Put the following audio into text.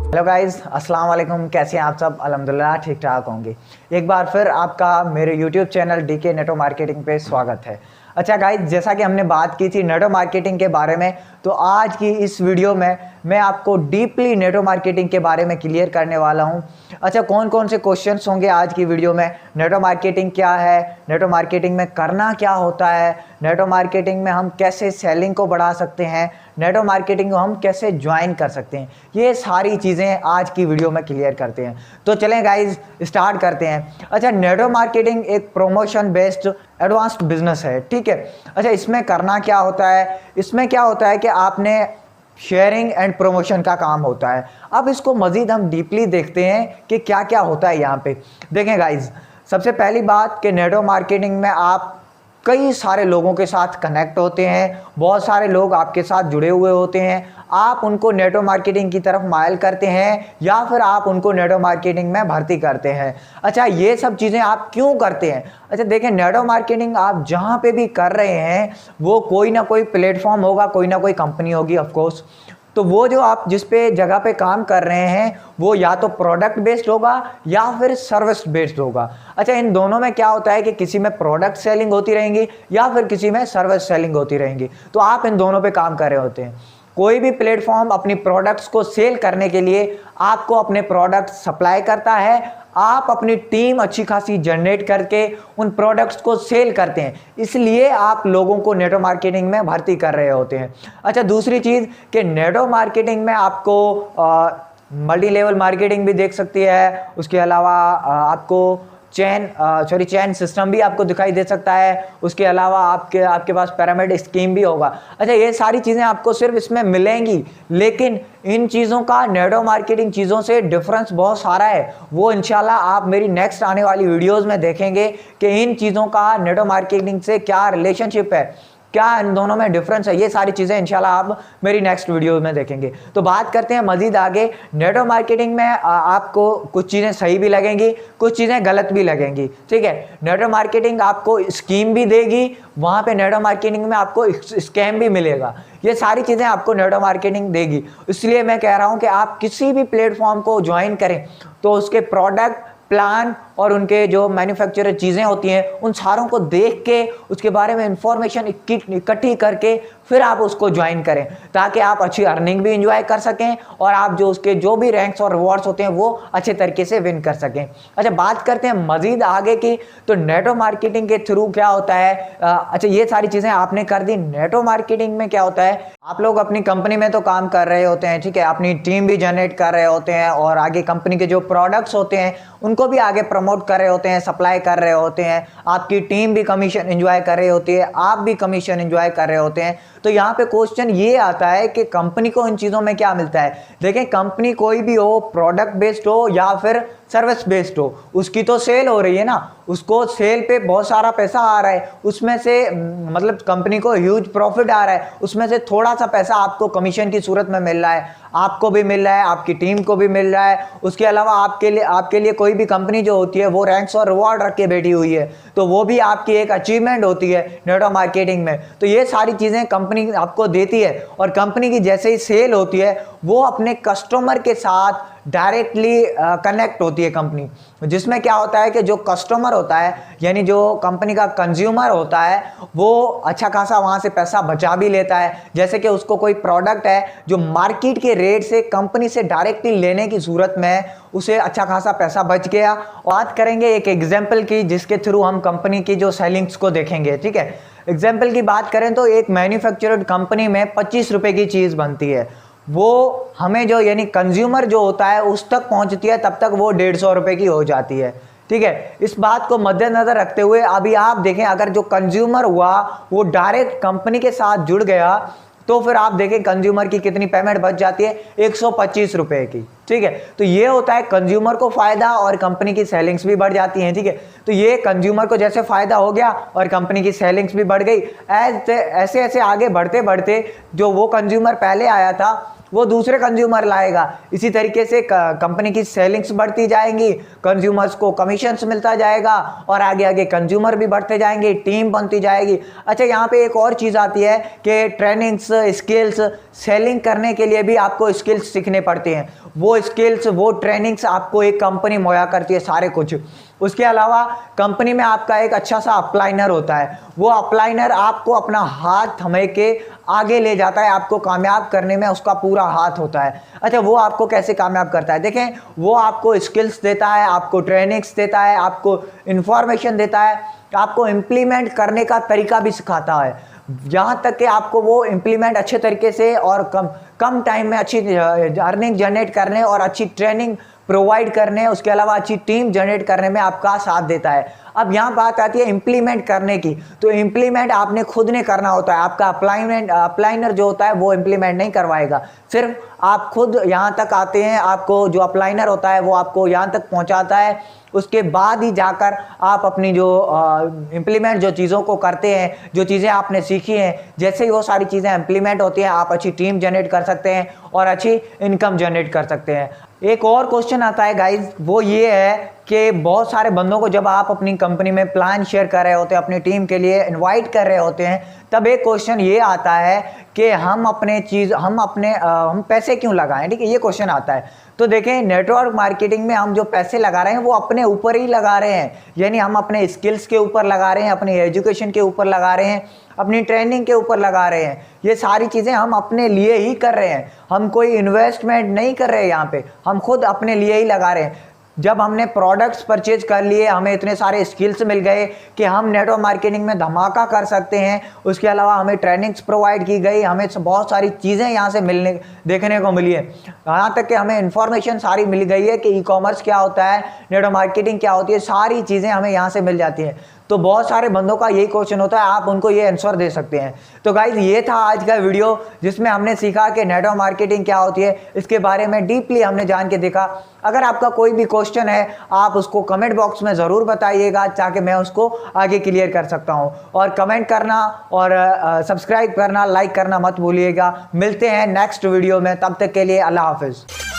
Hello guys, अस्सलाम वालेकुम। कैसे हैं आप सब? अल्हम्दुलिल्लाह ठीक ठाक होंगे। एक बार फिर आपका मेरे YouTube channel DK Neto marketing पे स्वागत है। अच्छा गाइस, जैसा कि हमने बात की थी नेटो मार्केटिंग के बारे में, तो आज की इस वीडियो में मैं आपको डीपली नेटो मार्केटिंग के बारे में क्लियर करने वाला हूं। अच्छा, कौन कौन से क्वेश्चंस होंगे आज की वीडियो में? नेटो मार्केटिंग क्या है, नेटो मार्केटिंग में करना क्या होता है, नेटो मार्केटिंग में हम कैसे सेलिंग को बढ़ा सकते हैं, नेटो मार्केटिंग को हम कैसे ज्वाइन कर सकते हैं, ये सारी चीज़ें आज की वीडियो में क्लियर करते हैं। तो चलें गाइज, स्टार्ट करते हैं। अच्छा, नेटो मार्केटिंग एक प्रमोशन बेस्ड एडवांस्ड बिजनेस है, ठीक है। अच्छा, इसमें करना क्या होता है? इसमें क्या होता है कि आपने शेयरिंग एंड प्रमोशन का काम होता है। अब इसको मज़ीद हम डीपली देखते हैं कि क्या क्या होता है यहाँ पे। देखें गाइज, सबसे पहली बात कि नेटो मार्केटिंग में आप कई सारे लोगों के साथ कनेक्ट होते हैं, बहुत सारे लोग आपके साथ जुड़े हुए होते हैं। आप उनको नेटो मार्केटिंग की तरफ माइल करते हैं या फिर आप उनको नेटो मार्केटिंग में भर्ती करते हैं। अच्छा, ये सब चीज़ें आप क्यों करते हैं? अच्छा देखें, नेटो मार्केटिंग आप जहाँ पे भी कर रहे हैं वो कोई ना कोई प्लेटफॉर्म होगा, कोई ना कोई कंपनी होगी ऑफकोर्स। तो वो जो आप जिस पे जगह पे काम कर रहे हैं वो या तो प्रोडक्ट बेस्ड होगा या फिर सर्विस बेस्ड होगा। अच्छा, इन दोनों में क्या होता है कि किसी में प्रोडक्ट सेलिंग होती रहेंगी या फिर किसी में सर्विस सेलिंग होती रहेंगी। तो आप इन दोनों पे काम कर रहे होते हैं। कोई भी प्लेटफॉर्म अपनी प्रोडक्ट्स को सेल करने के लिए आपको अपने प्रोडक्ट सप्लाई करता है। आप अपनी टीम अच्छी खासी जनरेट करके उन प्रोडक्ट्स को सेल करते हैं, इसलिए आप लोगों को नेटो मार्केटिंग में भर्ती कर रहे होते हैं। अच्छा, दूसरी चीज़ कि नेटो मार्केटिंग में आपको मल्टी लेवल मार्केटिंग भी देख सकती है। उसके अलावा आपको चेन सिस्टम भी आपको दिखाई दे सकता है। उसके अलावा आपके पास पिरामिड स्कीम भी होगा। अच्छा, ये सारी चीज़ें आपको सिर्फ इसमें मिलेंगी, लेकिन इन चीज़ों का नेटो मार्केटिंग चीज़ों से डिफरेंस बहुत सारा है। वो इंशाल्लाह आप मेरी नेक्स्ट आने वाली वीडियोज़ में देखेंगे कि इन चीज़ों का नेटो मार्केटिंग से क्या रिलेशनशिप है, क्या इन दोनों में डिफरेंस है। ये सारी चीज़ें इंशाल्लाह आप मेरी नेक्स्ट वीडियो में देखेंगे। तो बात करते हैं मज़ीद आगे। नेटो मार्केटिंग में आपको कुछ चीज़ें सही भी लगेंगी, कुछ चीज़ें गलत भी लगेंगी, ठीक है। नेटो मार्केटिंग आपको स्कीम भी देगी, वहाँ पे नेटो मार्केटिंग में आपको स्कैम भी मिलेगा। ये सारी चीज़ें आपको नेटो मार्केटिंग देगी। इसलिए मैं कह रहा हूँ कि आप किसी भी प्लेटफॉर्म को ज्वाइन करें तो उसके प्रोडक्ट, प्लान और उनके जो मैन्युफैक्चरर चीज़ें होती हैं उन सारों को देख के उसके बारे में इंफॉर्मेशन इकट्ठी करके फिर आप उसको ज्वाइन करें, ताकि आप अच्छी अर्निंग भी इंजॉय कर सकें और आप जो उसके जो भी रैंक्स और रिवॉर्ड्स होते हैं वो अच्छे तरीके से विन कर सकें। अच्छा, बात करते हैं मज़ीद आगे की। तो नेटो मार्केटिंग के थ्रू क्या होता है? अच्छा, ये सारी चीज़ें आपने कर दी। नेटो मार्केटिंग में क्या होता है? आप लोग अपनी कंपनी में तो काम कर रहे होते हैं, ठीक है, अपनी टीम भी जनरेट कर रहे होते हैं और आगे कंपनी के जो प्रोडक्ट्स होते हैं उनको भी आगे प्रमोट कर रहे होते हैं, सप्लाई कर रहे होते हैं। आपकी टीम भी कमीशन एंजॉय कर रही होती है, आप भी कमीशन एंजॉय कर रहे होते हैं। तो यहाँ पे क्वेश्चन ये आता है कि कंपनी को इन चीज़ों में क्या मिलता है? देखें, कंपनी कोई भी हो, प्रोडक्ट बेस्ड हो या फिर सर्विस बेस्ड हो, उसकी तो सेल हो रही है ना, उसको सेल पे बहुत सारा पैसा आ रहा है, उसमें से मतलब कंपनी को ह्यूज प्रॉफिट आ रहा है, उसमें से थोड़ा सा पैसा आपको कमीशन की सूरत में मिल रहा है, आपको भी मिल रहा है, आपकी टीम को भी मिल रहा है। उसके अलावा आपके लिए कोई भी कंपनी जो होती है वो रैंक्स और रिवॉर्ड रख के बैठी हुई है, तो वो भी आपकी एक अचीवमेंट होती है नेटो मार्केटिंग में। तो ये सारी चीज़ें कंपनी आपको देती है और कंपनी की जैसे ही सेल होती है वो अपने कस्टमर के साथ डायरेक्टली कनेक्ट होती है कंपनी, जिसमें क्या होता है कि जो कस्टमर होता है यानी जो कंपनी का कंज्यूमर होता है वो अच्छा खासा वहाँ से पैसा बचा भी लेता है। जैसे कि उसको कोई प्रोडक्ट है जो मार्केट के रेट से कंपनी से डायरेक्टली लेने की सूरत में उसे अच्छा खासा पैसा बच गया। बात करेंगे एक एग्जाम्पल की जिसके थ्रू हम कंपनी की जो सेलिंग्स को देखेंगे, ठीक है। एग्जाम्पल की बात करें तो एक मैन्युफैक्चरर्ड कंपनी में 25 रुपये की चीज़ बनती है, वो हमें जो यानी कंज्यूमर जो होता है उस तक पहुंचती है, तब तक वो 150 रुपये की हो जाती है, ठीक है। इस बात को मद्देनजर रखते हुए अभी आप देखें, अगर जो कंज्यूमर हुआ वो डायरेक्ट कंपनी के साथ जुड़ गया तो फिर आप देखें कंज्यूमर की कितनी पेमेंट बच जाती है, 125 रुपये की, ठीक है। तो ये होता है कंज्यूमर को फ़ायदा और कंपनी की सेलिंग्स भी बढ़ जाती हैं, ठीक है। तो ये कंज्यूमर को जैसे फ़ायदा हो गया और कंपनी की सेलिंग्स भी बढ़ गई। ऐसे ऐसे आगे बढ़ते बढ़ते जो वो कंज्यूमर पहले आया था वो दूसरे कंज्यूमर लाएगा। इसी तरीके से कंपनी की सेलिंग्स बढ़ती जाएंगी, कंज्यूमर्स को कमीशंस मिलता जाएगा और आगे आगे कंज्यूमर भी बढ़ते जाएंगे, टीम बनती जाएगी। अच्छा, यहाँ पे एक और चीज़ आती है कि ट्रेनिंग्स, स्किल्स, सेलिंग करने के लिए भी आपको स्किल्स सीखने पड़ते हैं। वो स्किल्स, वो ट्रेनिंग्स आपको एक कंपनी मुहैया करती है सारे कुछ। उसके अलावा कंपनी में आपका एक अच्छा सा अपलाइनर होता है। वो अपलाइनर आपको अपना हाथ थमे के आगे ले जाता है, आपको कामयाब करने में उसका पूरा हाथ होता है। अच्छा, वो आपको कैसे कामयाब करता है? देखें, वो आपको स्किल्स देता है, आपको ट्रेनिंग्स देता है, आपको इंफॉर्मेशन देता है, आपको इम्प्लीमेंट करने का तरीका भी सिखाता है, यहाँ तक कि आपको वो इम्प्लीमेंट अच्छे तरीके से और कम टाइम में अच्छी अर्निंग जनरेट करने और अच्छी ट्रेनिंग प्रोवाइड करने, उसके अलावा अच्छी टीम जनरेट करने में आपका साथ देता है। अब यहाँ बात आती है इम्प्लीमेंट करने की, तो इम्प्लीमेंट आपने खुद ने करना होता है। आपका अप्लाइनर जो होता है वो इम्प्लीमेंट नहीं करवाएगा, सिर्फ आप खुद यहाँ तक आते हैं, आपको जो अप्लाइनर होता है वो आपको यहाँ तक पहुँचाता है, उसके बाद ही जाकर आप अपनी जो इम्प्लीमेंट जो चीज़ों को करते हैं, जो चीज़ें आपने सीखी हैं, जैसे ही वो सारी चीज़ें इम्प्लीमेंट होती हैं, आप अच्छी टीम जनरेट कर सकते हैं और अच्छी इनकम जनरेट कर सकते हैं। एक और क्वेश्चन आता है गाइज, वो ये है कि बहुत सारे बंदों को जब आप अपनी कंपनी में प्लान शेयर कर रहे होते हैं, अपनी टीम के लिए इनवाइट कर रहे होते हैं, तब एक क्वेश्चन ये आता है कि हम पैसे क्यों लगाएं? ठीक है, ये क्वेश्चन आता है। तो देखें, नेटवर्क मार्केटिंग में हम जो पैसे लगा रहे हैं वो अपने ऊपर ही लगा रहे हैं, यानी हम अपने स्किल्स के ऊपर लगा रहे हैं, अपनी एजुकेशन के ऊपर लगा रहे हैं, अपनी ट्रेनिंग के ऊपर लगा रहे हैं। ये सारी चीज़ें हम अपने लिए ही कर रहे हैं, हम कोई इन्वेस्टमेंट नहीं कर रहे हैं यहाँ पे, हम खुद अपने लिए ही लगा रहे हैं। जब हमने प्रोडक्ट्स परचेज कर लिए, हमें इतने सारे स्किल्स मिल गए कि हम नेटवर्क मार्केटिंग में धमाका कर सकते हैं। उसके अलावा हमें ट्रेनिंग्स प्रोवाइड की गई, हमें बहुत सारी चीज़ें यहाँ से देखने को मिली है। यहाँ तक कि हमें इन्फॉर्मेशन सारी मिल गई है कि ई कॉमर्स क्या होता है, नेटवर्क मार्केटिंग क्या होती है, सारी चीज़ें हमें यहाँ से मिल जाती हैं। तो बहुत सारे बंदों का यही क्वेश्चन होता है, आप उनको ये आंसर दे सकते हैं। तो गाइज, ये था आज का वीडियो जिसमें हमने सीखा कि नेटवर्क मार्केटिंग क्या होती है, इसके बारे में डीपली हमने जान के देखा। अगर आपका कोई भी क्वेश्चन है, आप उसको कमेंट बॉक्स में ज़रूर बताइएगा ताकि मैं उसको आगे क्लियर कर सकता हूँ। और कमेंट करना और सब्सक्राइब करना, लाइक करना मत भूलिएगा। मिलते हैं नेक्स्ट वीडियो में, तब तक के लिए अल्लाह हाफिज़।